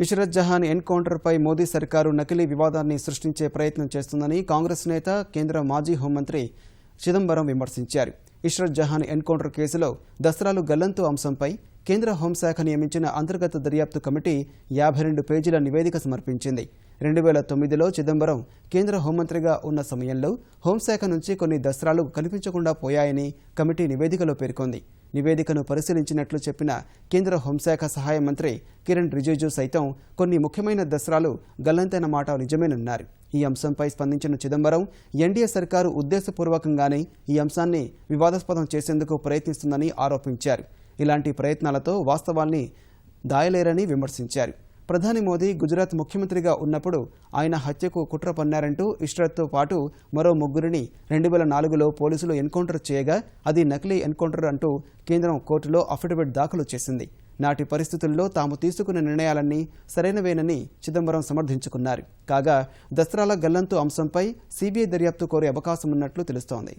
ఇష్రత్ జహాన్ ఎన్కౌంటర్పై మోదీ సర్కారు నకిలీ వివాదాన్ని సృష్టించే ప్రయత్నం చేస్తుందని కాంగ్రెస్ నేత కేంద్ర మాజీ హోంమంత్రి చిదంబరం విమర్శించారు. ఇష్రత్ జహాన్ ఎన్కౌంటర్ కేసులో దస్త్రాలు గల్లంతు అంశంపై కేంద్ర హోంశాఖ నియమించిన అంతర్గత దర్యాప్తు కమిటీ 52 పేజీల నివేదిక సమర్పించింది. 2009లో చిదంబరం కేంద్ర హోంమంత్రిగా ఉన్న సమయంలో హోంశాఖ నుంచి కొన్ని దస్త్రాలు కనిపించకుండా పోయాయని కమిటీ నివేదికలో పేర్కొంది. నివేదికను పరిశీలించినట్లు చెప్పిన కేంద్ర హోంశాఖ సహాయ మంత్రి కిరణ్ రిజిజు సైతం కొన్ని ముఖ్యమైన దస్త్రాలు గల్లంతైన మాట నిజమేనన్నారు. ఈ అంశంపై స్పందించిన చిదంబరం ఎన్డీఏ సర్కారు ఉద్దేశపూర్వకంగానే ఈ అంశాన్ని వివాదాస్పదం చేసేందుకు ప్రయత్నిస్తుందని ఆరోపించారు. ఇలాంటి ప్రయత్నాలతో వాస్తవాల్ని దాయలేరని విమర్శించారు. ప్రధాని మోదీ గుజరాత్ ముఖ్యమంత్రిగా ఉన్నప్పుడు ఆయన హత్యకు కుట్ర పన్నారంటూ ఇష్రత్తో పాటు మరో ముగ్గురిని 2004లో పోలీసులు ఎన్కౌంటర్ చేయగా అది నకిలీ ఎన్కౌంటర్ అంటూ కేంద్రం కోర్టులో అఫిడవిట్ దాఖలు చేసింది. నాటి పరిస్థితుల్లో తాము తీసుకున్న నిర్ణయాలన్నీ సరైనవేనని చిదంబరం సమర్థించుకున్నారు. కాగా దస్త్రాల గల్లంతు అంశంపై సీబీఐ దర్యాప్తు కోరే అవకాశం ఉన్నట్లు తెలుస్తోంది.